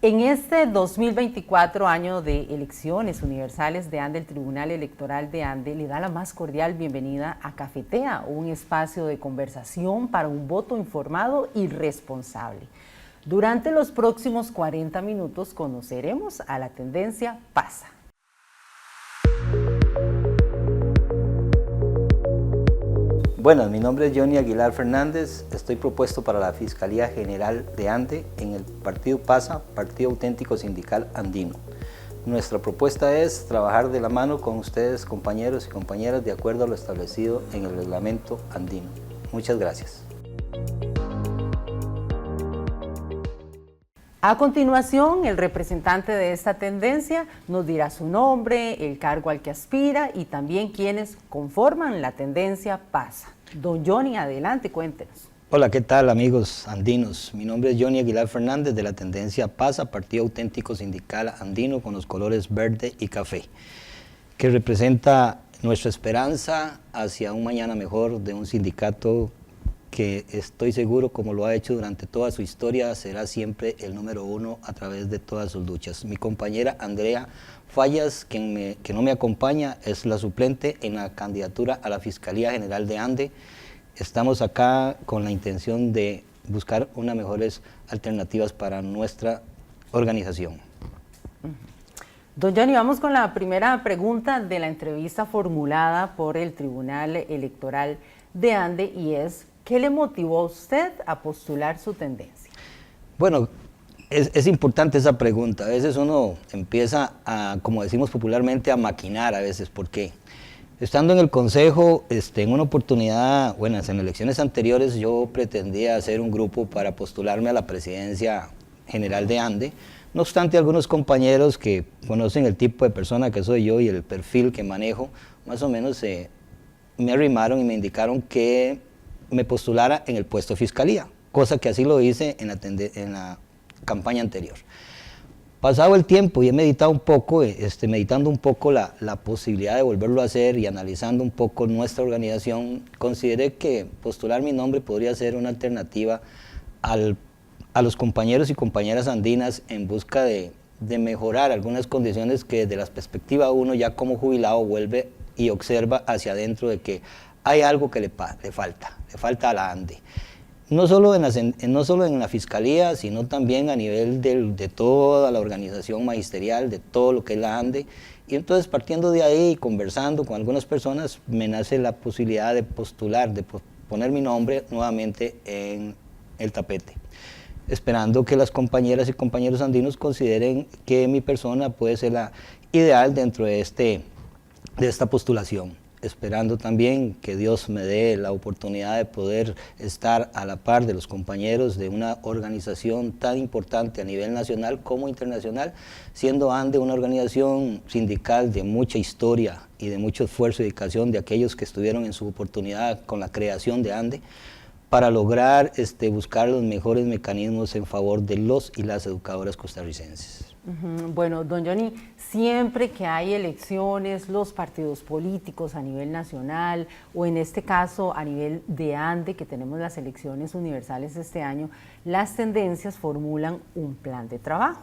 En este 2024 año de elecciones universales de ANDE, el Tribunal Electoral de ANDE le da la más cordial bienvenida a Cafetea, un espacio de conversación para un voto informado y responsable. Durante los próximos 40 minutos conoceremos a la tendencia PASA. Buenas, mi nombre es Johnny Aguilar Fernández, estoy propuesto para la Fiscalía General de ANDE en el Partido PASA, Partido Auténtico Sindical Andino. Nuestra propuesta es trabajar de la mano con ustedes, compañeros y compañeras, de acuerdo a lo establecido en el reglamento andino. Muchas gracias. A continuación, el representante de esta tendencia nos dirá su nombre, el cargo al que aspira y también quienes conforman la tendencia PASA. Don Johnny, adelante, cuéntenos. Hola, ¿qué tal, amigos andinos? Mi nombre es Johnny Aguilar Fernández de la tendencia PASA, Partido Auténtico Sindical Andino, con los colores verde y café, que representa nuestra esperanza hacia un mañana mejor de un sindicato que estoy seguro, como lo ha hecho durante toda su historia, será siempre el número uno a través de todas sus luchas. Mi compañera Andrea Fallas, que no me acompaña, es la suplente en la candidatura a la Fiscalía General de ANDE. Estamos acá con la intención de buscar unas mejores alternativas para nuestra organización. Don Johnny, vamos con la primera pregunta de la entrevista formulada por el Tribunal Electoral de ANDE y es: ¿qué le motivó a usted a postular su tendencia? Bueno, es importante esa pregunta. A veces uno empieza a, como decimos popularmente, a maquinar a veces. ¿Por qué? Estando en el consejo, en una oportunidad, bueno, en elecciones anteriores yo pretendía hacer un grupo para postularme a la presidencia general de ANDE. No obstante, algunos compañeros que conocen el tipo de persona que soy yo y el perfil que manejo, más o menos me arrimaron y me indicaron que me postulara en el puesto de fiscalía, cosa que así lo hice en la campaña anterior. Pasado el tiempo y he meditado un poco, meditando un poco la posibilidad de volverlo a hacer y analizando un poco nuestra organización, consideré que postular mi nombre podría ser una alternativa a los compañeros y compañeras andinas en busca de mejorar algunas condiciones que desde la perspectiva uno ya como jubilado vuelve y observa hacia adentro de que hay algo que le falta a la ANDE. No solo en la fiscalía, sino también a nivel de toda la organización magisterial, de todo lo que es la ANDE. Y entonces, partiendo de ahí y conversando con algunas personas, me nace la posibilidad de postular, de poner mi nombre nuevamente en el tapete, esperando que las compañeras y compañeros andinos consideren que mi persona puede ser la ideal dentro de esta postulación, esperando también que Dios me dé la oportunidad de poder estar a la par de los compañeros de una organización tan importante a nivel nacional como internacional, siendo ANDE una organización sindical de mucha historia y de mucho esfuerzo y dedicación de aquellos que estuvieron en su oportunidad con la creación de ANDE, para lograr buscar los mejores mecanismos en favor de los y las educadoras costarricenses. Bueno, don Johnny, siempre que hay elecciones, los partidos políticos a nivel nacional o en este caso a nivel de ANDE, que tenemos las elecciones universales este año, las tendencias formulan un plan de trabajo.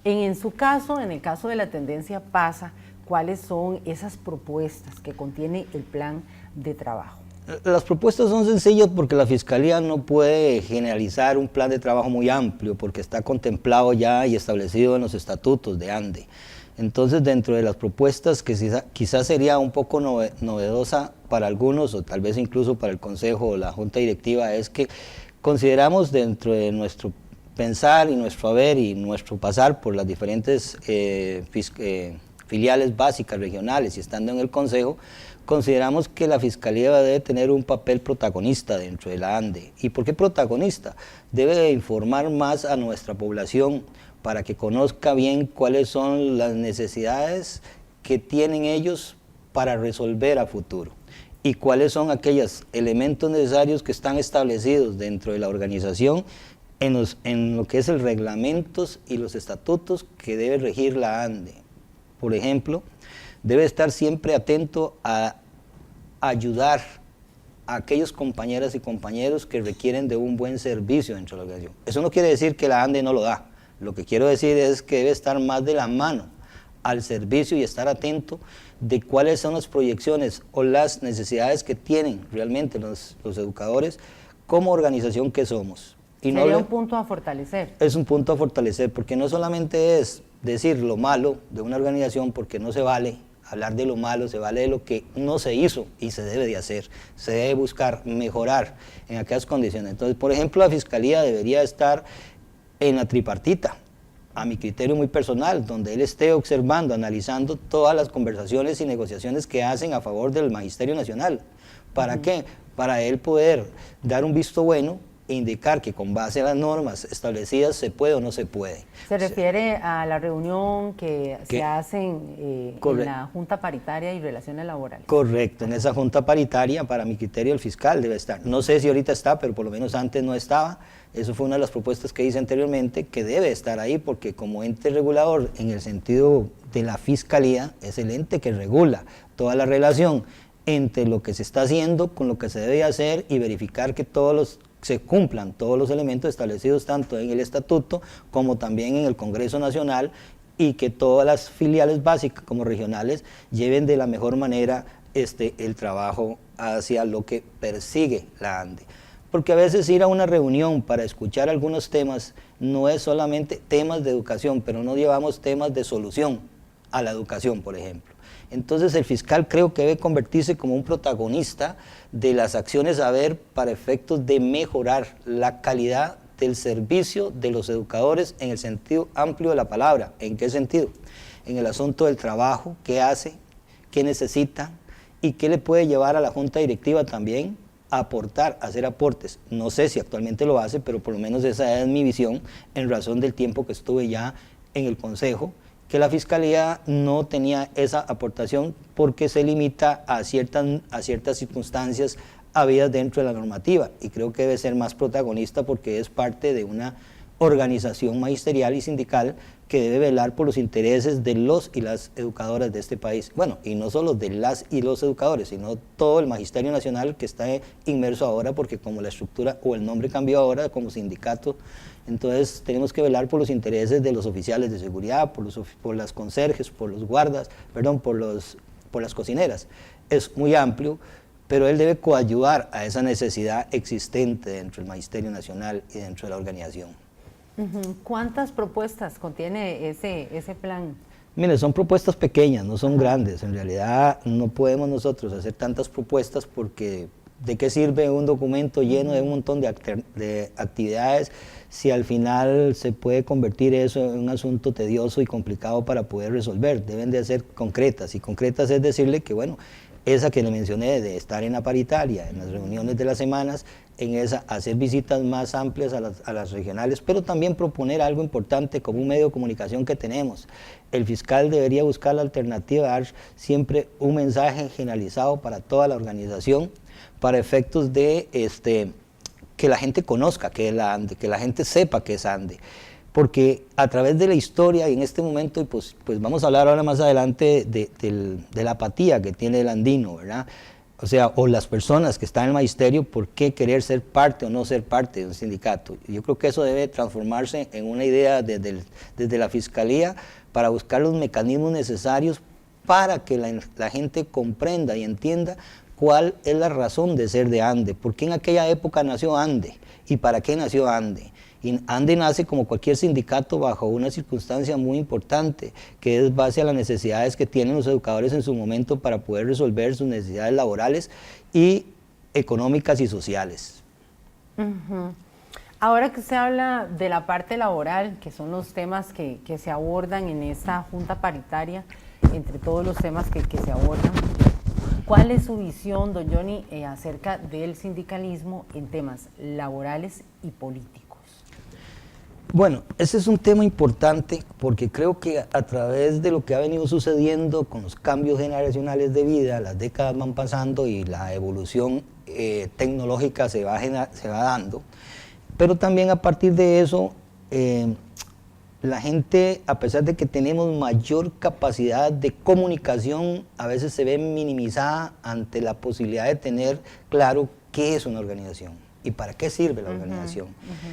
En su caso, en el caso de la tendencia PASA, ¿cuáles son esas propuestas que contiene el plan de trabajo? Las propuestas son sencillas porque la Fiscalía no puede generalizar un plan de trabajo muy amplio porque está contemplado ya y establecido en los estatutos de ANDE. Entonces, dentro de las propuestas que quizás sería un poco novedosa para algunos o tal vez incluso para el Consejo o la Junta Directiva, es que consideramos dentro de nuestro pensar y nuestro haber y nuestro pasar por las diferentes filiales básicas regionales y estando en el Consejo, consideramos que la Fiscalía debe tener un papel protagonista dentro de la ANDE. ¿Y por qué protagonista? Debe informar más a nuestra población para que conozca bien cuáles son las necesidades que tienen ellos para resolver a futuro y cuáles son aquellos elementos necesarios que están establecidos dentro de la organización en lo que es el reglamentos y los estatutos que debe regir la ANDE. Por ejemplo, debe estar siempre atento a ayudar a aquellos compañeras y compañeros que requieren de un buen servicio dentro de la organización. Eso no quiere decir que la ANDE no lo da. Lo que quiero decir es que debe estar más de la mano al servicio y estar atento de cuáles son las proyecciones o las necesidades que tienen realmente los educadores como organización que somos. Y sería un punto a fortalecer. Es un punto a fortalecer, porque no solamente es decir lo malo de una organización, porque no se vale hablar de lo malo, se vale de lo que no se hizo y se debe de hacer. Se debe buscar mejorar en aquellas condiciones. Entonces, por ejemplo, la Fiscalía debería estar en la tripartita, a mi criterio muy personal, donde él esté observando, analizando todas las conversaciones y negociaciones que hacen a favor del Magisterio Nacional. ¿Para qué? Para él poder dar un visto bueno e indicar que con base a las normas establecidas se puede o no se puede. ¿Se refiere a la reunión que se hacen en la Junta Paritaria y Relaciones Laborales? Correcto, en esa Junta Paritaria, para mi criterio, el fiscal debe estar. No sé si ahorita está, pero por lo menos antes no estaba. Eso fue una de las propuestas que hice anteriormente, que debe estar ahí, porque como ente regulador, en el sentido de la Fiscalía, es el ente que regula toda la relación entre lo que se está haciendo con lo que se debe hacer y verificar que se cumplan todos los elementos establecidos tanto en el estatuto como también en el Congreso Nacional, y que todas las filiales básicas como regionales lleven de la mejor manera el trabajo hacia lo que persigue la ANDE. Porque a veces ir a una reunión para escuchar algunos temas no es solamente temas de educación, pero no llevamos temas de solución a la educación, por ejemplo. Entonces el fiscal creo que debe convertirse como un protagonista de las acciones a ver para efectos de mejorar la calidad del servicio de los educadores en el sentido amplio de la palabra. ¿En qué sentido? En el asunto del trabajo, qué hace, qué necesita y qué le puede llevar a la junta directiva también a aportar, a hacer aportes. No sé si actualmente lo hace, pero por lo menos esa es mi visión en razón del tiempo que estuve ya en el Consejo, que la Fiscalía no tenía esa aportación porque se limita a ciertas circunstancias habidas dentro de la normativa, y creo que debe ser más protagonista porque es parte de una organización magisterial y sindical que debe velar por los intereses de los y las educadoras de este país. Bueno, y no solo de las y los educadores, sino todo el Magisterio Nacional que está inmerso ahora, porque como la estructura o el nombre cambió ahora como sindicato, entonces tenemos que velar por los intereses de los oficiales de seguridad, por las conserjes, por los guardas, perdón, por las cocineras. Es muy amplio, pero él debe coadyuvar a esa necesidad existente dentro del Magisterio Nacional y dentro de la organización. ¿Cuántas propuestas contiene ese plan? Mire, son propuestas pequeñas, no son grandes. En realidad no podemos nosotros hacer tantas propuestas porque ¿de qué sirve un documento lleno de un montón de actividades si al final se puede convertir eso en un asunto tedioso y complicado para poder resolver? Deben de ser concretas, y concretas es decirle que, bueno, esa que le mencioné de estar en la paritaria, en las reuniones de las semanas, en esa hacer visitas más amplias a las regionales, pero también proponer algo importante como un medio de comunicación que tenemos. El fiscal debería buscar la alternativa de dar siempre un mensaje generalizado para toda la organización, para efectos de que la gente conozca qué es la ANDE, que la gente sepa qué es ANDE. Porque a través de la historia, y en este momento, y pues vamos a hablar ahora más adelante de la apatía que tiene el andino, ¿verdad? O sea, o las personas que están en el magisterio, ¿por qué querer ser parte o no ser parte de un sindicato? Yo creo que eso debe transformarse en una idea desde la Fiscalía para buscar los mecanismos necesarios para que la gente comprenda y entienda cuál es la razón de ser de ANDE, por qué en aquella época nació ANDE y para qué nació ANDE. Y ANDE nace como cualquier sindicato bajo una circunstancia muy importante, que es base a las necesidades que tienen los educadores en su momento para poder resolver sus necesidades laborales y económicas y sociales. Ahora que usted habla de la parte laboral, que son los temas que se abordan en esta junta paritaria, entre todos los temas que se abordan, ¿cuál es su visión, don Johnny, acerca del sindicalismo en temas laborales y políticos? Bueno, ese es un tema importante porque creo que a través de lo que ha venido sucediendo con los cambios generacionales de vida, las décadas van pasando y la evolución tecnológica se va dando, pero también a partir de eso, la gente, a pesar de que tenemos mayor capacidad de comunicación, a veces se ve minimizada ante la posibilidad de tener claro qué es una organización. ¿Y para qué sirve la organización?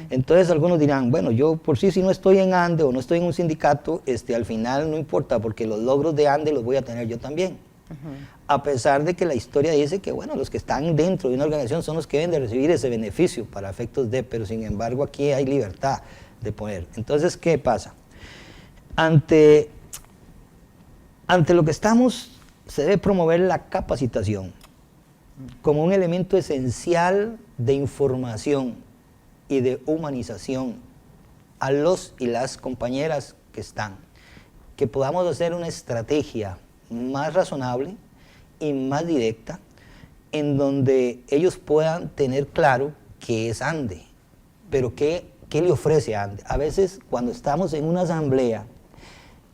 Entonces algunos dirán, bueno, yo por sí si no estoy en ANDE o no estoy en un sindicato, al final no importa porque los logros de ANDE los voy a tener yo también. A pesar de que la historia dice que, bueno, los que están dentro de una organización son los que deben de recibir ese beneficio para efectos de, pero sin embargo aquí hay libertad de poner. Entonces, ¿qué pasa? Ante lo que estamos, se debe promover la capacitación como un elemento esencial de información y de humanización a los y las compañeras que están. Que podamos hacer una estrategia más razonable y más directa, en donde ellos puedan tener claro qué es ANDE, pero qué le ofrece ANDE. A veces cuando estamos en una asamblea,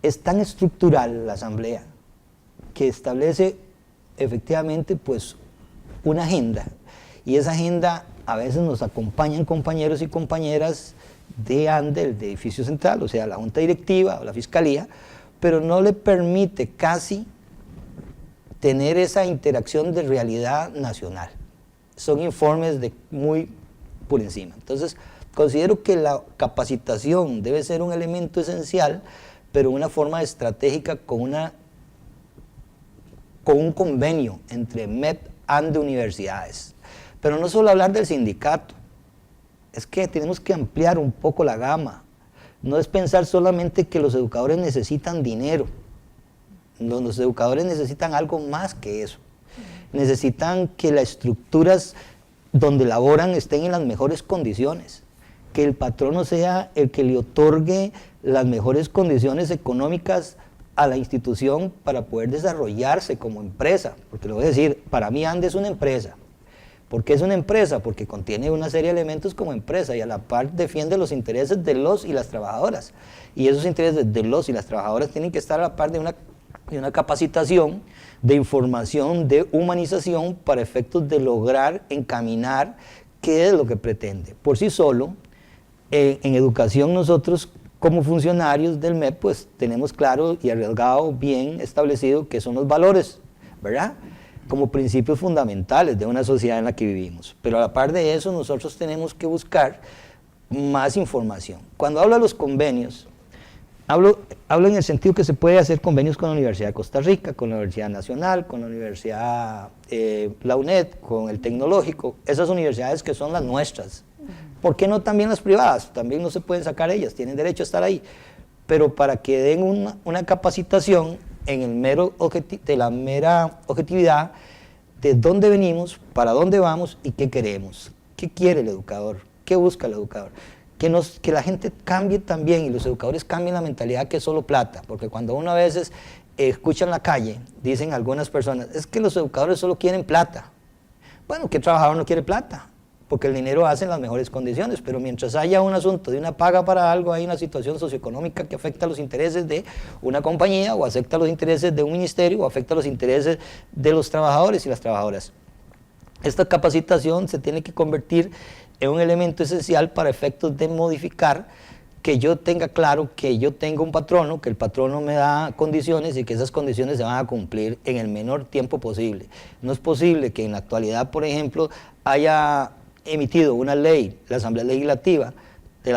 es tan estructural la asamblea que establece efectivamente pues una agenda, y esa agenda a veces nos acompañan compañeros y compañeras de ANDE, el de edificio central, o sea, la junta directiva o la fiscalía, pero no le permite casi tener esa interacción de realidad nacional. Son informes de muy por encima. Entonces, considero que la capacitación debe ser un elemento esencial, pero una forma estratégica con un convenio entre MEP, ANDE, universidades. Pero no solo hablar del sindicato, es que tenemos que ampliar un poco la gama. No es pensar solamente que los educadores necesitan dinero. Los educadores necesitan algo más que eso. Necesitan que las estructuras donde laboran estén en las mejores condiciones, que el patrono sea el que le otorgue las mejores condiciones económicas a la institución para poder desarrollarse como empresa. Porque lo voy a decir, para mí ANDE es una empresa. ¿Por qué es una empresa? Porque contiene una serie de elementos como empresa y a la par defiende los intereses de los y las trabajadoras. Y esos intereses de los y las trabajadoras tienen que estar a la par de una capacitación, de información, de humanización para efectos de lograr encaminar qué es lo que pretende. Por sí solo, en educación nosotros como funcionarios del MEP pues tenemos claro y arriesgado bien establecido qué son los valores, ¿verdad? Como principios fundamentales de una sociedad en la que vivimos. Pero a la par de eso nosotros tenemos que buscar más información. Cuando hablo de los convenios, hablo en el sentido que se puede hacer convenios con la Universidad de Costa Rica, con la Universidad Nacional, con la Universidad, la UNED, con el Tecnológico, esas universidades que son las nuestras. ¿Por qué no también las privadas? También no se pueden sacar ellas, tienen derecho a estar ahí. Pero para que den una capacitación en la mera objetividad de dónde venimos, para dónde vamos y qué queremos. ¿Qué quiere el educador? ¿Qué busca el educador? Que la gente cambie también y los educadores cambien la mentalidad que es solo plata, porque cuando uno a veces escucha en la calle, dicen algunas personas, es que los educadores solo quieren plata. Bueno, ¿qué trabajador no quiere plata? Porque el dinero hace en las mejores condiciones, pero mientras haya un asunto de una paga para algo, hay una situación socioeconómica que afecta a los intereses de una compañía, o afecta a los intereses de un ministerio, o afecta a los intereses de los trabajadores y las trabajadoras. Esta capacitación se tiene que convertir en un elemento esencial para efectos de modificar, que yo tenga claro que yo tengo un patrono, que el patrono me da condiciones y que esas condiciones se van a cumplir en el menor tiempo posible. No es posible que en la actualidad, por ejemplo, haya emitido una ley, la Asamblea Legislativa, de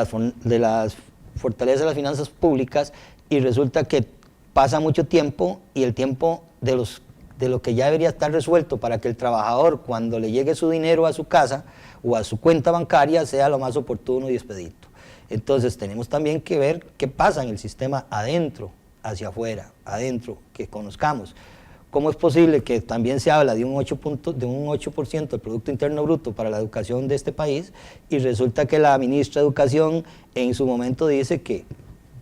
las fortalezas de las finanzas públicas, y resulta que pasa mucho tiempo y el tiempo de lo que ya debería estar resuelto para que el trabajador, cuando le llegue su dinero a su casa o a su cuenta bancaria, sea lo más oportuno y expedito. Entonces tenemos también que ver qué pasa en el sistema adentro, hacia afuera, adentro, que conozcamos. ¿Cómo es posible que también se habla de un 8% del Producto Interno Bruto para la educación de este país y resulta que la ministra de Educación en su momento dice que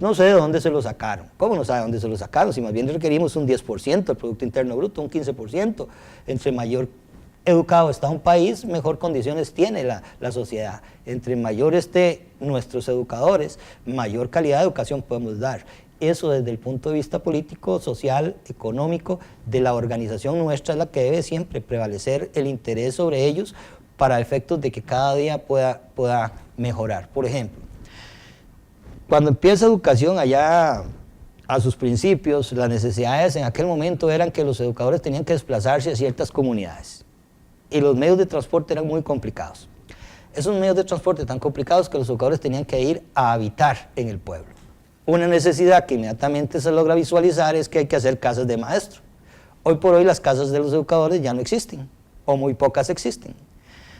no sé de dónde se lo sacaron? ¿Cómo no sabe de dónde se lo sacaron? Si más bien requerimos un 10% del Producto Interno Bruto, un 15%. Entre mayor educado está un país, mejor condiciones tiene la sociedad. Entre mayor esté nuestros educadores, mayor calidad de educación podemos dar. Eso desde el punto de vista político, social, económico, de la organización nuestra es la que debe siempre prevalecer el interés sobre ellos para efectos de que cada día pueda mejorar. Por ejemplo, cuando empieza educación allá a sus principios, las necesidades en aquel momento eran que los educadores tenían que desplazarse a ciertas comunidades y los medios de transporte eran muy complicados. esos medios de transporte tan complicados que los educadores tenían que ir a habitar en el pueblo. Una necesidad que inmediatamente se logra visualizar es que hay que hacer casas de maestro. Hoy por hoy las casas de los educadores ya no existen, o muy pocas existen.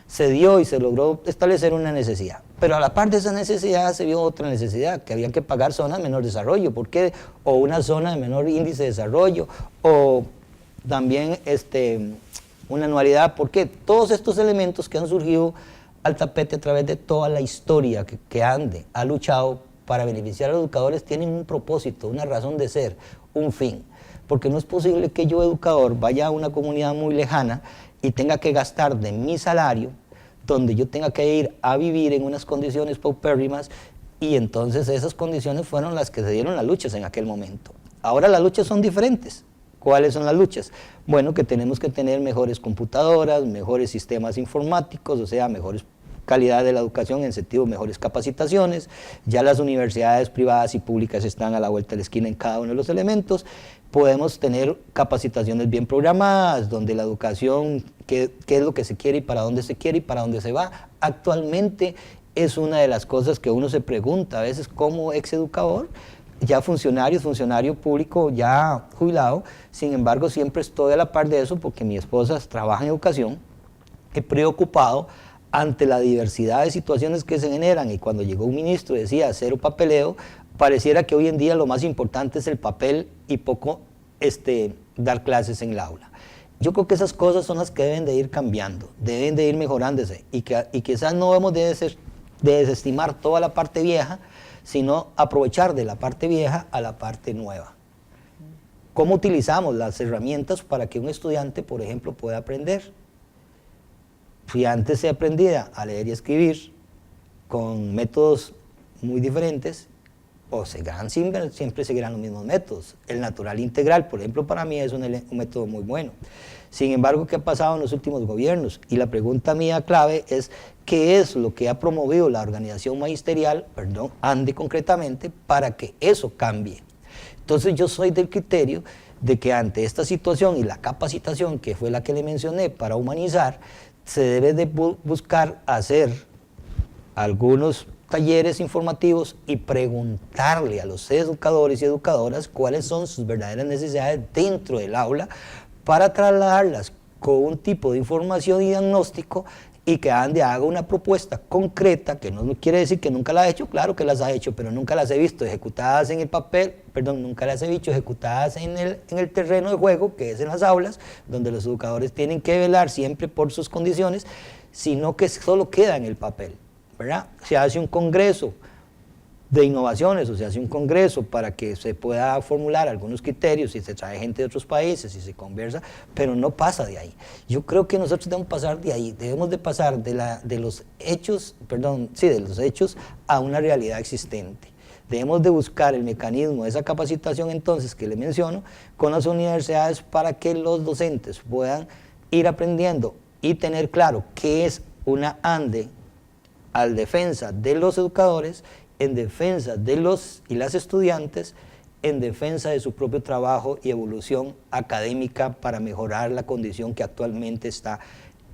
Se dio y se logró establecer una necesidad, pero a la par de esa necesidad se vio otra necesidad, que habían que pagar zonas de menor desarrollo, ¿por qué? O una zona de menor índice de desarrollo, o también una anualidad, ¿por qué? Todos estos elementos que han surgido al tapete a través de toda la historia que ANDE ha luchado para beneficiar a los educadores tienen un propósito, una razón de ser, un fin. Porque no es posible que yo, educador, vaya a una comunidad muy lejana y tenga que gastar de mi salario, donde yo tenga que ir a vivir en unas condiciones paupérrimas, y entonces esas condiciones fueron las que se dieron las luchas en aquel momento. Ahora las luchas son diferentes. ¿Cuáles son las luchas? Bueno, que tenemos que tener mejores computadoras, mejores sistemas informáticos, o sea, mejores calidad de la educación en sentido de mejores capacitaciones. Ya las universidades privadas y públicas están a la vuelta de la esquina en cada uno de los elementos. Podemos tener capacitaciones bien programadas, donde la educación, qué es lo que se quiere y para dónde se quiere y para dónde se va. Actualmente es una de las cosas que uno se pregunta a veces como exeducador, ya funcionario público, ya jubilado. Sin embargo, siempre estoy a la par de eso porque mi esposa trabaja en educación, he preocupado ante la diversidad de situaciones que se generan, y cuando llegó un ministro decía cero papeleo, pareciera que hoy en día lo más importante es el papel y poco dar clases en el aula. Yo creo que esas cosas son las que deben de ir cambiando, deben de ir mejorándose, y quizás no debemos de desestimar toda la parte vieja, sino aprovechar de la parte vieja a la parte nueva. ¿Cómo utilizamos las herramientas para que un estudiante, por ejemplo, pueda aprender? Si antes se aprendía a leer y escribir con métodos muy diferentes, o siempre seguirán los mismos métodos. El natural integral, por ejemplo, para mí es un método muy bueno. Sin embargo, ¿qué ha pasado en los últimos gobiernos? Y la pregunta mía clave es, ¿qué es lo que ha promovido la organización magisterial, ANDE concretamente, para que eso cambie? Entonces yo soy del criterio de que ante esta situación y la capacitación, que fue la que le mencioné para humanizar, se debe de buscar hacer algunos talleres informativos y preguntarle a los educadores y educadoras cuáles son sus verdaderas necesidades dentro del aula, para trasladarlas con un tipo de información y diagnóstico, y que ANDE haga una propuesta concreta, que no quiere decir que nunca la ha hecho, claro que las ha hecho, pero nunca las he visto ejecutadas en el papel, nunca las he visto ejecutadas en el terreno de juego, que es en las aulas, donde los educadores tienen que velar siempre por sus condiciones, sino que solo queda en el papel, ¿verdad? Se hace un congreso de innovaciones, o se hace un congreso para que se pueda formular algunos criterios, y se trae gente de otros países y se conversa, pero no pasa de ahí. Yo creo que nosotros debemos pasar de ahí, debemos de pasar de los hechos a una realidad existente. Debemos de buscar el mecanismo de esa capacitación entonces que le menciono con las universidades, para que los docentes puedan ir aprendiendo y tener claro qué es una ANDE al defensa de los educadores, en defensa de los y las estudiantes, en defensa de su propio trabajo y evolución académica para mejorar la condición que actualmente está.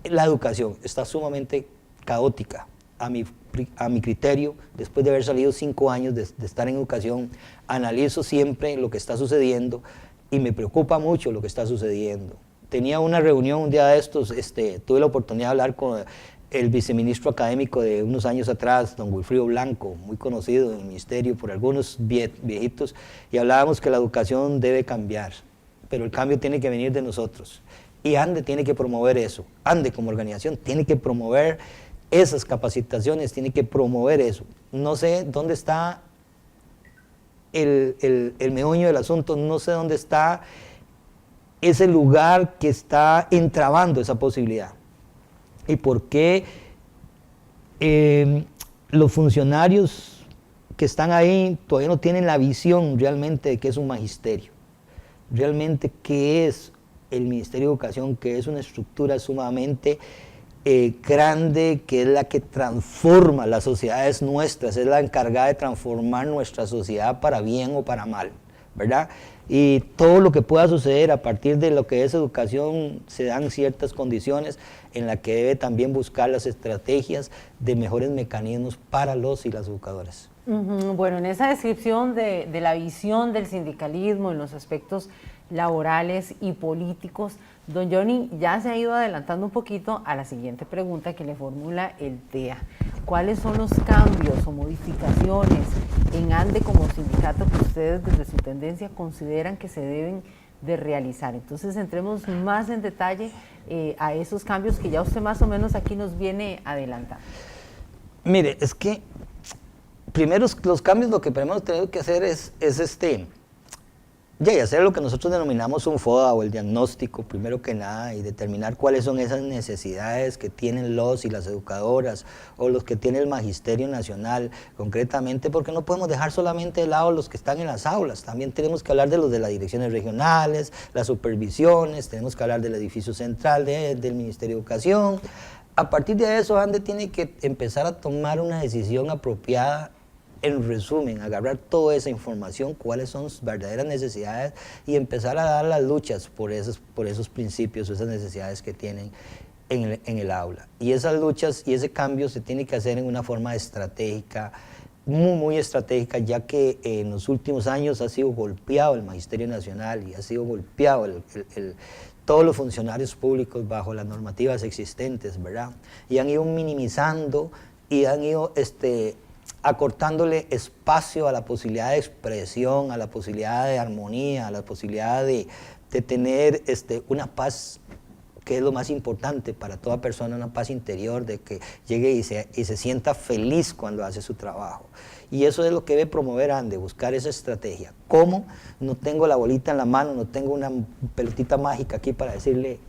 La educación está sumamente caótica, a mi criterio. Después de haber salido 5 años de estar en educación, analizo siempre lo que está sucediendo y me preocupa mucho lo que está sucediendo. Tenía una reunión un día de estos, tuve la oportunidad de hablar con el viceministro académico de unos años atrás, don Wilfrido Blanco, muy conocido en el ministerio por algunos viejitos, y hablábamos que la educación debe cambiar, pero el cambio tiene que venir de nosotros, y ANDE tiene que promover eso. ANDE como organización tiene que promover esas capacitaciones, tiene que promover eso. No sé dónde está el meollo del asunto, no sé dónde está ese lugar que está entrabando esa posibilidad. ¿Y por qué los funcionarios que están ahí todavía no tienen la visión realmente de qué es un magisterio? Realmente qué es el Ministerio de Educación, que es una estructura sumamente grande, que es la que transforma las sociedades nuestras, es la encargada de transformar nuestra sociedad para bien o para mal, ¿verdad? Y todo lo que pueda suceder a partir de lo que es educación, se dan ciertas condiciones en las que debe también buscar las estrategias de mejores mecanismos para los y las educadoras. Bueno, en esa descripción de la visión del sindicalismo en los aspectos laborales y políticos, don Johnny ya se ha ido adelantando un poquito a la siguiente pregunta que le formula el TEA. ¿Cuáles son los cambios o modificaciones en ANDE como sindicato que ustedes desde su tendencia consideran que se deben de realizar? Entonces entremos más en detalle a esos cambios que ya usted más o menos aquí nos viene adelantando. Mire, es que primero los cambios, lo que primero tenemos que hacer es hacer lo que nosotros denominamos un FODA o el diagnóstico, primero que nada, y determinar cuáles son esas necesidades que tienen los y las educadoras o los que tiene el Magisterio Nacional, concretamente, porque no podemos dejar solamente de lado los que están en las aulas, también tenemos que hablar de los de las direcciones regionales, las supervisiones, tenemos que hablar del edificio central del Ministerio de Educación. A partir de eso, ANDE tiene que empezar a tomar una decisión apropiada. En resumen, agarrar toda esa información, cuáles son sus verdaderas necesidades y empezar a dar las luchas por esos principios, esas necesidades que tienen en el aula. Y esas luchas y ese cambio se tiene que hacer en una forma estratégica, muy estratégica, ya que en los últimos años ha sido golpeado el Magisterio Nacional y ha sido golpeado todos los funcionarios públicos bajo las normativas existentes, ¿verdad? Y han ido minimizando y han ido acortándole espacio a la posibilidad de expresión, a la posibilidad de armonía, a la posibilidad de tener una paz, que es lo más importante para toda persona, una paz interior, de que llegue y se sienta feliz cuando hace su trabajo. Y eso es lo que debe promover ANDE, buscar esa estrategia. ¿Cómo? No tengo la bolita en la mano, no tengo una pelotita mágica aquí para decirle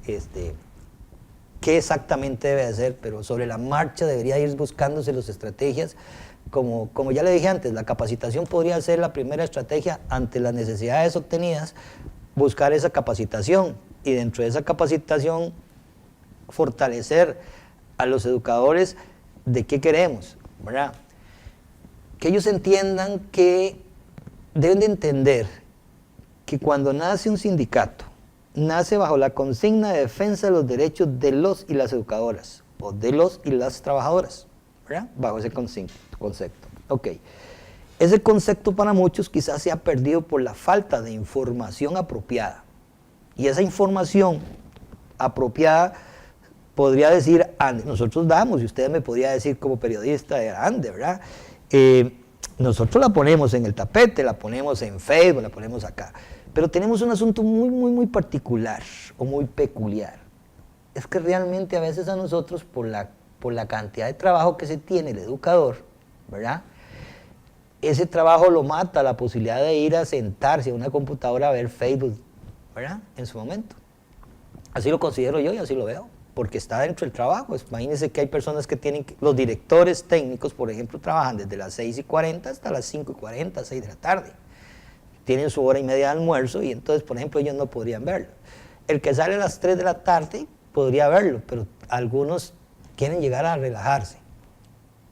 qué exactamente debe hacer, pero sobre la marcha debería ir buscándose las estrategias. Como ya le dije antes, la capacitación podría ser la primera estrategia ante las necesidades obtenidas, buscar esa capacitación y dentro de esa capacitación fortalecer a los educadores de qué queremos, ¿verdad? Que ellos entiendan que deben de entender que cuando nace un sindicato, nace bajo la consigna de defensa de los derechos de los y las educadoras o de los y las trabajadoras, ¿verdad? Bajo ese concepto. Ok. Ese concepto para muchos quizás se ha perdido por la falta de información apropiada. Y esa información apropiada podría decir ANDE. Nosotros damos, y usted me podría decir como periodista de ANDE, ¿verdad? Nosotros la ponemos en el tapete, la ponemos en Facebook, la ponemos acá. Pero tenemos un asunto muy particular o muy peculiar. Es que realmente a veces a nosotros, por la cantidad de trabajo que se tiene el educador, ¿verdad? Ese trabajo lo mata la posibilidad de ir a sentarse a una computadora a ver Facebook, ¿verdad? En su momento. Así lo considero yo y así lo veo, porque está dentro del trabajo. Imagínense que hay personas que tienen, los directores técnicos, por ejemplo, trabajan desde las 6:40 hasta las 5:40, 6 de la tarde. Tienen su hora y media de almuerzo y entonces, por ejemplo, ellos no podrían verlo. El que sale a las 3 de la tarde podría verlo, pero algunos quieren llegar a relajarse.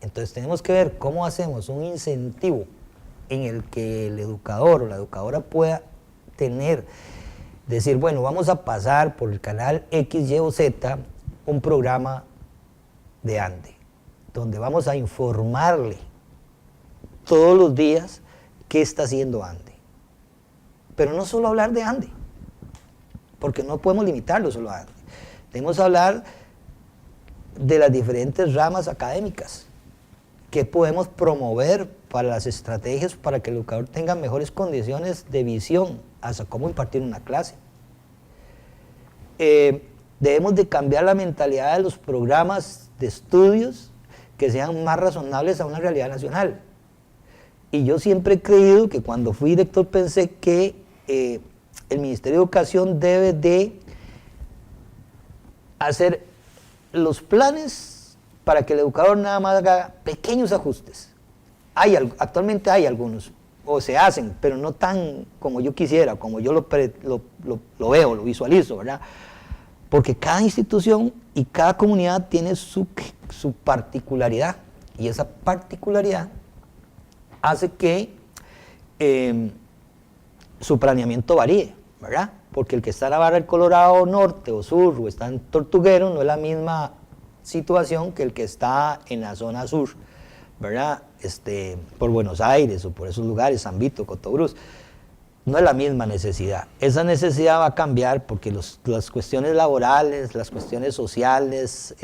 Entonces tenemos que ver cómo hacemos un incentivo en el que el educador o la educadora pueda decir, bueno, vamos a pasar por el canal X, Y o Z un programa de ANDE, donde vamos a informarle todos los días qué está haciendo ANDE. Pero no solo hablar de ANDE, porque no podemos limitarlo solo a ANDE. Debemos hablar de las diferentes ramas académicas, qué podemos promover para las estrategias para que el educador tenga mejores condiciones de visión hasta cómo impartir una clase. Debemos de cambiar la mentalidad de los programas de estudios que sean más razonables a una realidad nacional. Y yo siempre he creído que cuando fui director pensé que el Ministerio de Educación debe de hacer los planes para que el educador nada más haga pequeños ajustes. Actualmente hay algunos, o se hacen, pero no tan como yo quisiera, como yo lo veo, lo visualizo, ¿verdad? Porque cada institución y cada comunidad tiene su particularidad, y esa particularidad hace que su planeamiento varíe, ¿verdad? Porque el que está en la Barra del Colorado Norte o Sur o está en Tortuguero no es la misma situación que el que está en la zona sur, ¿verdad? Por Buenos Aires o por esos lugares, San Vito, Cotobruz. No es la misma necesidad. Esa necesidad va a cambiar porque las cuestiones laborales, las cuestiones sociales,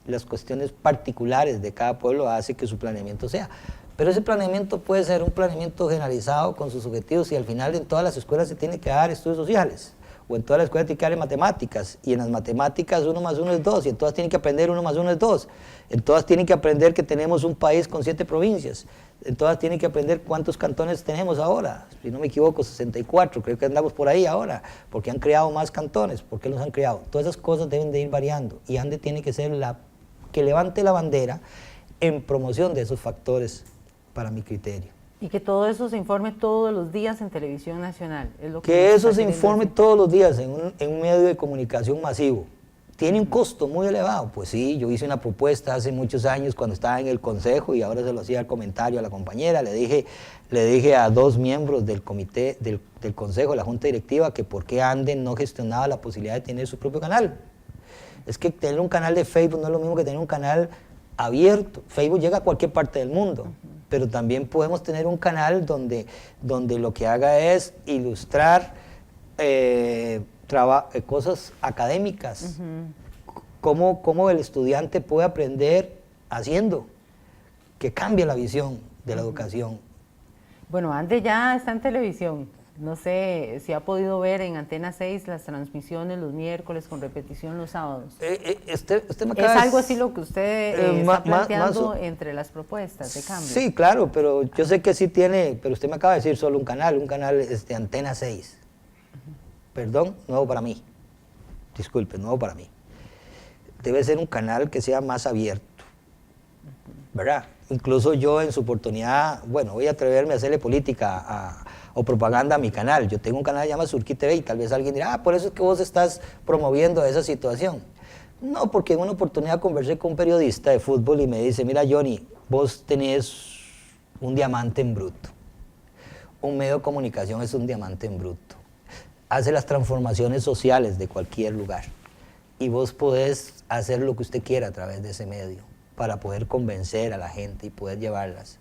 las cuestiones particulares de cada pueblo hace que su planeamiento sea. Pero ese planeamiento puede ser un planeamiento generalizado con sus objetivos y al final en todas las escuelas se tiene que dar estudios sociales, o en todas las escuelas tiene que dar matemáticas, y en las matemáticas 1 más 1 es 2, y en todas tienen que aprender 1 más 1 es 2, en todas tienen que aprender que tenemos un país con 7 provincias, en todas tienen que aprender cuántos cantones tenemos ahora, si no me equivoco 64, creo que andamos por ahí ahora, porque han creado más cantones, ¿por qué los han creado? Todas esas cosas deben de ir variando, y ANDE tiene que ser la que levante la bandera en promoción de esos factores para mi criterio. Y que todo eso se informe todos los días en Televisión Nacional. Es lo que eso se informe todos los días en un medio de comunicación masivo. ¿Tiene un costo muy elevado? Pues sí, yo hice una propuesta hace muchos años cuando estaba en el consejo y ahora se lo hacía al comentario a la compañera. Le dije a 2 miembros del comité, del consejo, de la junta directiva, que por qué ANDE no gestionaba la posibilidad de tener su propio canal. Es que tener un canal de Facebook no es lo mismo que tener un canal abierto. Facebook llega a cualquier parte del mundo. Pero también podemos tener un canal donde lo que haga es ilustrar cosas académicas, cómo el estudiante puede aprender haciendo, que cambie la visión de la educación. Bueno, ANDE ya está en televisión. No sé si ha podido ver en Antena 6 las transmisiones los miércoles con repetición los sábados. Usted me acaba ¿Es algo así lo que usted está planteando entre las propuestas de cambio? Sí, claro, pero yo sé que sí tiene, pero usted me acaba de decir solo un canal Antena 6. Perdón, nuevo para mí. Disculpe, nuevo para mí. Debe ser un canal que sea más abierto, ¿verdad? Incluso yo en su oportunidad, bueno, voy a atreverme a hacerle política o propaganda a mi canal. Yo tengo un canal que se llama Surquí TV y tal vez alguien dirá, por eso es que vos estás promoviendo esa situación. No, porque en una oportunidad conversé con un periodista de fútbol y me dice, mira Johnny, vos tenés un diamante en bruto. Un medio de comunicación es un diamante en bruto. Hace las transformaciones sociales de cualquier lugar y vos podés hacer lo que usted quiera a través de ese medio para poder convencer a la gente y poder llevarlas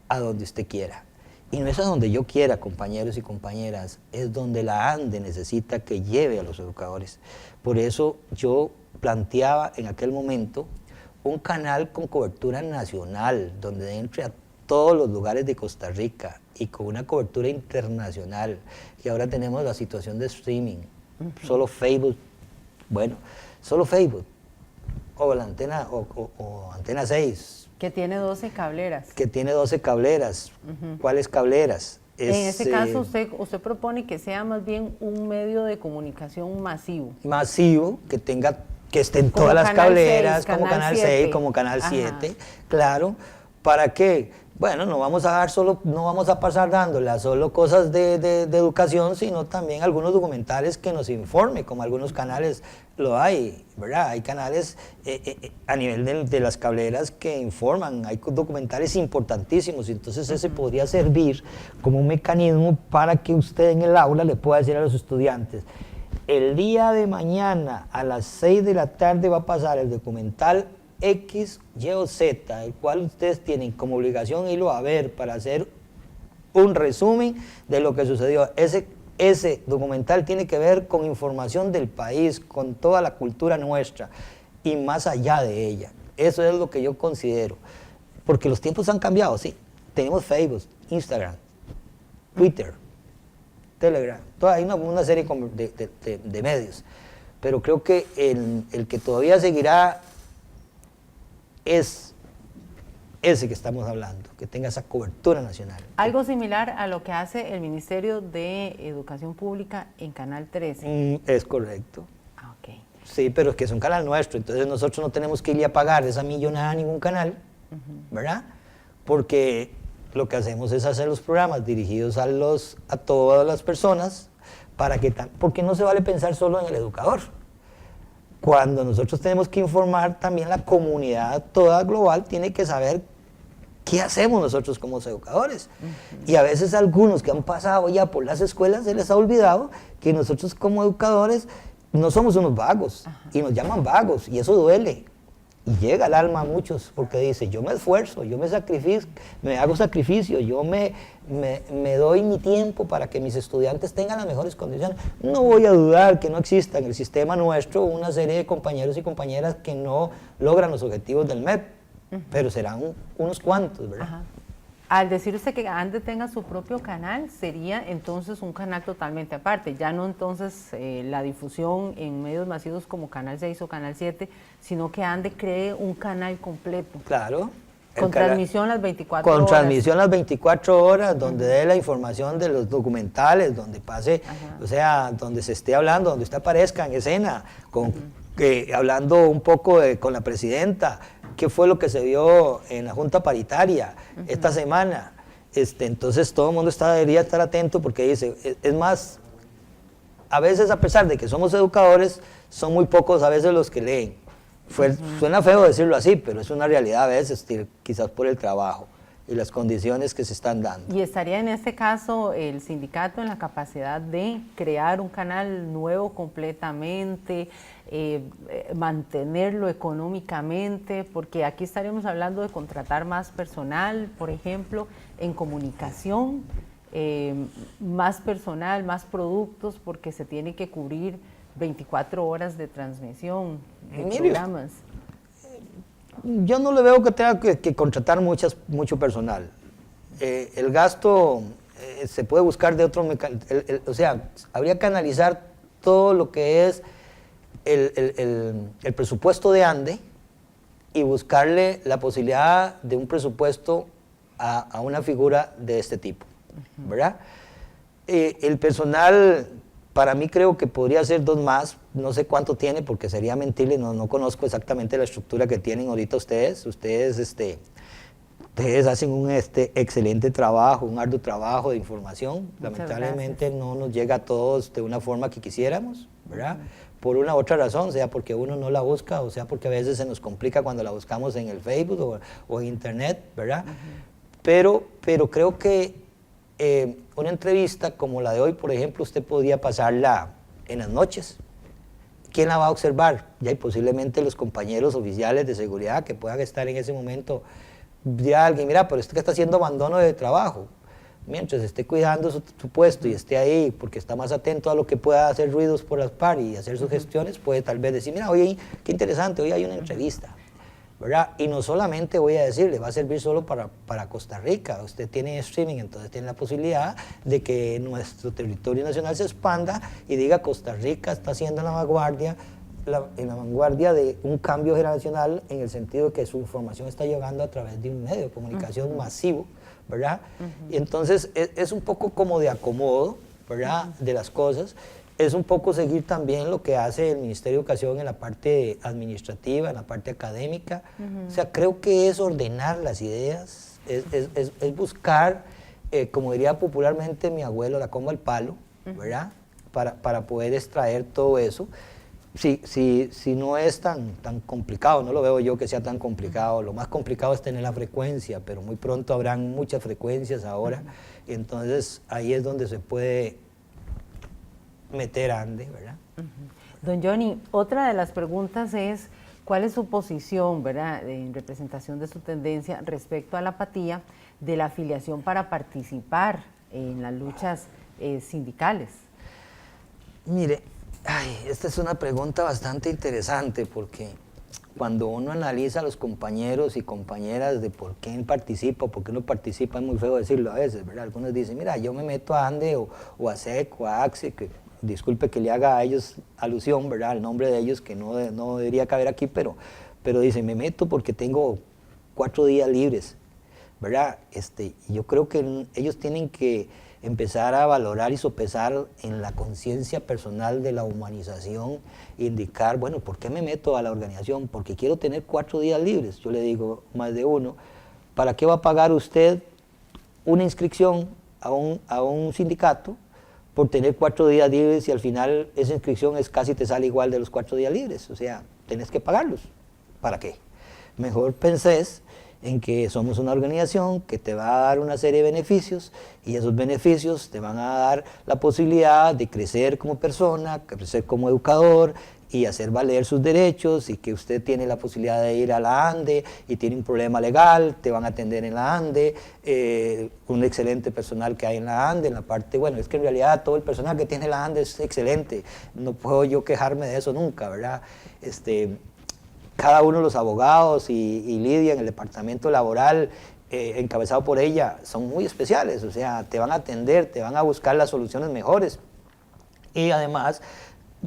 a donde usted quiera. Y no es a donde yo quiera, compañeros y compañeras, es donde la ANDE necesita que lleve a los educadores. Por eso yo planteaba en aquel momento un canal con cobertura nacional, donde entre a todos los lugares de Costa Rica y con una cobertura internacional. Y ahora tenemos la situación de streaming, solo Facebook, bueno, solo Facebook, o la antena, o Antena 6. Que tiene 12 cableras. Que tiene 12 cableras. ¿Cuáles cableras? En este caso usted propone que sea más bien un medio de comunicación masivo. Masivo, que esté en todas las cableras, como Canal 6, como Canal 7, claro. ¿Para qué? Bueno, no vamos a pasar dándolas solo cosas de educación, sino también algunos documentales que nos informen, como algunos canales lo hay, ¿verdad? Hay canales a nivel de las cableras que informan, hay documentales importantísimos, entonces ese podría servir como un mecanismo para que usted en el aula le pueda decir a los estudiantes, el día de mañana a las 6 de la tarde va a pasar el documental X, Y o Z, el cual ustedes tienen como obligación irlo a ver para hacer un resumen de lo que sucedió. Ese documental tiene que ver con información del país, con toda la cultura nuestra y más allá de ella. Eso es lo que yo considero. Porque los tiempos han cambiado, sí. Tenemos Facebook, Instagram, Twitter, Telegram, hay una serie de medios. Pero creo que el que todavía seguirá es ese que estamos hablando, que tenga esa cobertura nacional. Algo similar a lo que hace el Ministerio de Educación Pública en Canal 13. Es correcto. Okay. Sí, pero es que es un canal nuestro, entonces nosotros no tenemos que irle a pagar esa millonada a ningún canal, ¿verdad? Porque lo que hacemos es hacer los programas dirigidos a todas las personas, porque no se vale pensar solo en el educador. Cuando nosotros tenemos que informar, también la comunidad toda global tiene que saber ¿qué hacemos nosotros como educadores? Y a veces algunos que han pasado ya por las escuelas se les ha olvidado que nosotros como educadores no somos unos vagos, y nos llaman vagos, y eso duele. Y llega al alma a muchos, porque dice, yo me esfuerzo, yo me sacrifico, me hago sacrificio, yo me doy mi tiempo para que mis estudiantes tengan las mejores condiciones. No voy a dudar que no exista en el sistema nuestro una serie de compañeros y compañeras que no logran los objetivos del MEP, pero serán unos cuantos, ¿verdad? Ajá. Al decir usted que ANDE tenga su propio canal, sería entonces un canal totalmente aparte, ya no entonces la difusión en medios masivos como Canal 6 o Canal 7, sino que ANDE cree un canal completo. Claro. Con transmisión las 24 horas. Con transmisión las 24 horas, donde dé la información de los documentales, donde pase, o sea, donde se esté hablando, donde usted aparezca en escena, hablando un poco con la presidenta, qué fue lo que se vio en la Junta Paritaria esta semana. Entonces todo el mundo debería estar atento, porque dice, es más, a veces a pesar de que somos educadores, son muy pocos a veces los que leen. Suena feo decirlo así, pero es una realidad a veces, quizás por el trabajo y las condiciones que se están dando. ¿Y estaría en este caso el sindicato en la capacidad de crear un canal nuevo completamente, mantenerlo económicamente? Porque aquí estaríamos hablando de contratar más personal, por ejemplo, en comunicación, más personal, más productos, porque se tiene que cubrir 24 horas de transmisión de programas. Yo no le veo que tenga que contratar mucho personal. El gasto se puede buscar de otro mecanismo. O sea, habría que analizar todo lo que es el presupuesto de ANDE y buscarle la posibilidad de un presupuesto a una figura de este tipo, ¿verdad? El personal, para mí creo que podría ser 2 más, no sé cuánto tiene porque sería mentirle, no conozco exactamente la estructura que tienen ahorita ustedes. Ustedes hacen un excelente trabajo, un arduo trabajo de información. Lamentablemente no nos llega a todos de una forma que quisiéramos, ¿verdad? Por una u otra razón, sea porque uno no la busca, o sea porque a veces se nos complica cuando la buscamos en el Facebook o en Internet, ¿verdad? Pero creo que una entrevista como la de hoy, por ejemplo, usted podría pasarla en las noches. ¿Quién la va a observar? Ya, y posiblemente los compañeros oficiales de seguridad que puedan estar en ese momento. Ya alguien, mira, pero usted que está haciendo abandono de trabajo, mientras esté cuidando su puesto y esté ahí porque está más atento a lo que pueda hacer ruidos por las par y hacer sus gestiones, puede tal vez decir, mira, oye, qué interesante, hoy hay una entrevista, ¿verdad? Y no solamente voy a decirle, va a servir solo para Costa Rica. Usted tiene streaming, entonces tiene la posibilidad de que nuestro territorio nacional se expanda y diga, Costa Rica está haciendo la vanguardia, en la vanguardia de un cambio generacional, en el sentido de que su información está llegando a través de un medio de comunicación masivo, ¿verdad? Y entonces es un poco como de acomodo, ¿verdad? De las cosas. Es un poco seguir también lo que hace el Ministerio de Educación en la parte administrativa, en la parte académica. O sea, creo que es ordenar las ideas, es buscar, como diría popularmente mi abuelo, la comba al palo, ¿verdad? Para poder extraer todo eso. Si no es tan complicado, no lo veo yo que sea tan complicado. Lo más complicado es tener la frecuencia, pero muy pronto habrán muchas frecuencias ahora. Entonces ahí es donde se puede meter ANDE, ¿verdad? Don Johnny, otra de las preguntas es, ¿cuál es su posición, verdad, en representación de su tendencia respecto a la apatía de la afiliación para participar en las luchas sindicales? Mire, esta es una pregunta bastante interesante, porque cuando uno analiza a los compañeros y compañeras de por qué participa o por qué no participa, es muy feo decirlo a veces, ¿verdad? Algunos dicen, mira, yo me meto a ANDE o a SEC o a AXE, que disculpe que le haga a ellos alusión, ¿verdad? Al nombre de ellos, que no debería caber aquí, pero dicen, me meto porque tengo 4 días libres, ¿verdad? Yo creo que ellos tienen que empezar a valorar y sopesar en la conciencia personal de la humanización, indicar, bueno, ¿por qué me meto a la organización? Porque quiero tener 4 días libres. Yo le digo, más de uno, ¿para qué va a pagar usted una inscripción a un sindicato por tener 4 días libres y al final esa inscripción casi te sale igual de los 4 días libres? O sea, tenés que pagarlos. ¿Para qué? Mejor pensés en que somos una organización que te va a dar una serie de beneficios y esos beneficios te van a dar la posibilidad de crecer como persona, crecer como educador y hacer valer sus derechos, y que usted tiene la posibilidad de ir a la ANDE y tiene un problema legal, te van a atender en la ANDE, un excelente personal que hay en la ANDE, en la parte, bueno, es que en realidad todo el personal que tiene la ANDE es excelente, no puedo yo quejarme de eso nunca, ¿verdad? Cada uno de los abogados y Lidia en el departamento laboral, encabezado por ella, son muy especiales, o sea, te van a atender, te van a buscar las soluciones mejores. Y además,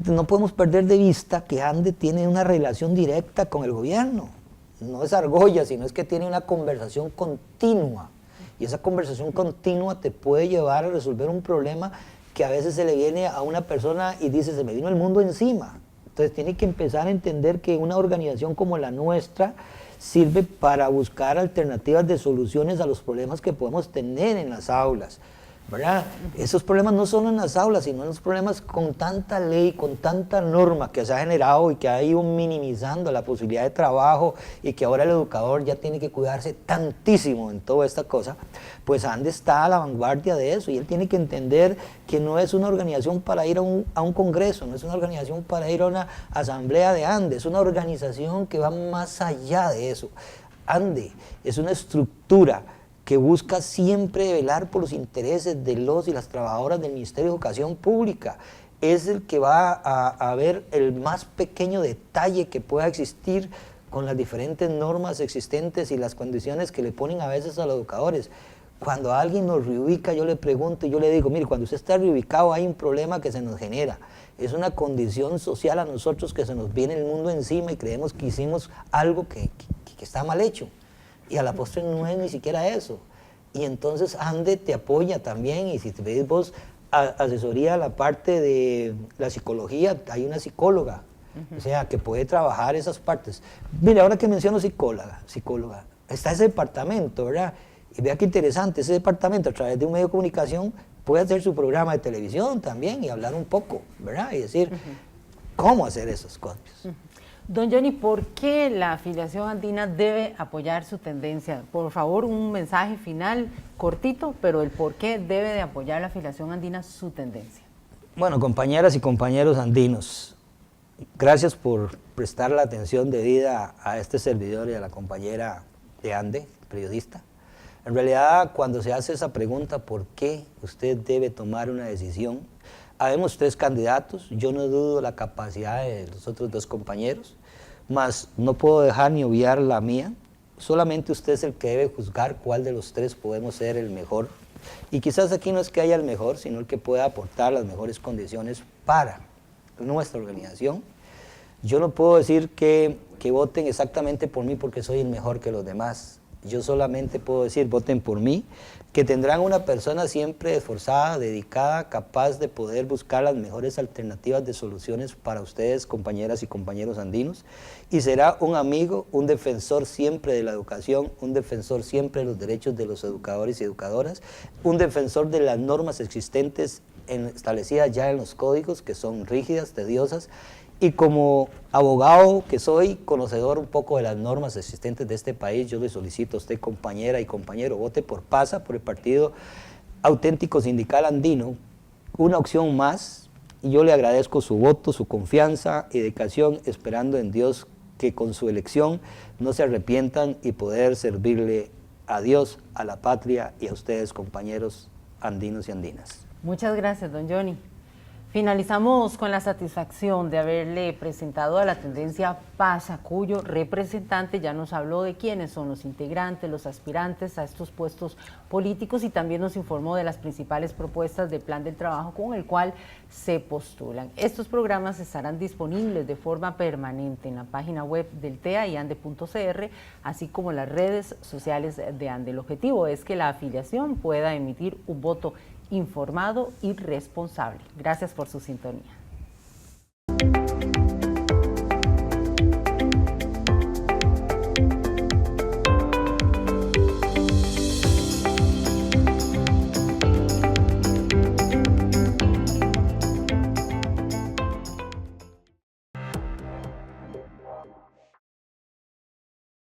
no podemos perder de vista que ANDE tiene una relación directa con el gobierno. No es argolla, sino es que tiene una conversación continua. Y esa conversación continua te puede llevar a resolver un problema que a veces se le viene a una persona y dice, se me vino el mundo encima. Entonces tiene que empezar a entender que una organización como la nuestra sirve para buscar alternativas de soluciones a los problemas que podemos tener en las aulas, ¿verdad? Esos problemas no solo en las aulas, sino en los problemas con tanta ley, con tanta norma que se ha generado y que ha ido minimizando la posibilidad de trabajo, y que ahora el educador ya tiene que cuidarse tantísimo en toda esta cosa. Pues ANDE está a la vanguardia de eso, y él tiene que entender que no es una organización para ir a un congreso, no es una organización para ir a una asamblea de ANDE, es una organización que va más allá de eso. ANDE es una estructura que busca siempre velar por los intereses de los y las trabajadoras del Ministerio de Educación Pública. Es el que va a ver el más pequeño detalle que pueda existir con las diferentes normas existentes y las condiciones que le ponen a veces a los educadores. Cuando alguien nos reubica, yo le pregunto y yo le digo, mire, cuando usted está reubicado hay un problema que se nos genera. Es una condición social a nosotros que se nos viene el mundo encima y creemos que hicimos algo que está mal hecho. Y a la postre no es ni siquiera eso. Y entonces ANDE te apoya también, y si te pedís vos asesoría a la parte de la psicología, hay una psicóloga, o sea, que puede trabajar esas partes. Mira, ahora que menciono psicóloga, está ese departamento, ¿verdad? Y vea qué interesante, ese departamento a través de un medio de comunicación puede hacer su programa de televisión también y hablar un poco, ¿verdad? Y decir cómo hacer esos cambios. Don Johnny, ¿por qué la afiliación andina debe apoyar su tendencia? Por favor, un mensaje final cortito, pero el por qué debe de apoyar la afiliación andina su tendencia. Bueno, compañeras y compañeros andinos, gracias por prestar la atención debida a este servidor y a la compañera de ANDE, periodista. En realidad, cuando se hace esa pregunta, ¿por qué usted debe tomar una decisión? Habemos 3 candidatos, yo no dudo la capacidad de los otros 2 compañeros, mas no puedo dejar ni obviar la mía. Solamente usted es el que debe juzgar cuál de los 3 podemos ser el mejor. Y quizás aquí no es que haya el mejor, sino el que pueda aportar las mejores condiciones para nuestra organización. Yo no puedo decir que voten exactamente por mí porque soy el mejor que los demás. Yo solamente puedo decir, voten por mí, que tendrán una persona siempre esforzada, dedicada, capaz de poder buscar las mejores alternativas de soluciones para ustedes, compañeras y compañeros andinos, y será un amigo, un defensor siempre de la educación, un defensor siempre de los derechos de los educadores y educadoras, un defensor de las normas existentes establecidas ya en los códigos, que son rígidas, tediosas, y como abogado que soy, conocedor un poco de las normas existentes de este país, yo le solicito a usted, compañera y compañero, vote por PASA, por el Partido Auténtico Sindical Andino, una opción más, y yo le agradezco su voto, su confianza y dedicación, esperando en Dios que con su elección no se arrepientan y poder servirle a Dios, a la patria y a ustedes, compañeros andinos y andinas. Muchas gracias, don Johnny. Finalizamos con la satisfacción de haberle presentado a la tendencia PASA, cuyo representante ya nos habló de quiénes son los integrantes, los aspirantes a estos puestos políticos, y también nos informó de las principales propuestas del plan del trabajo con el cual se postulan. Estos programas estarán disponibles de forma permanente en la página web del TEA y ande.cr, así como las redes sociales de ANDE. El objetivo es que la afiliación pueda emitir un voto informado y responsable. Gracias por su sintonía.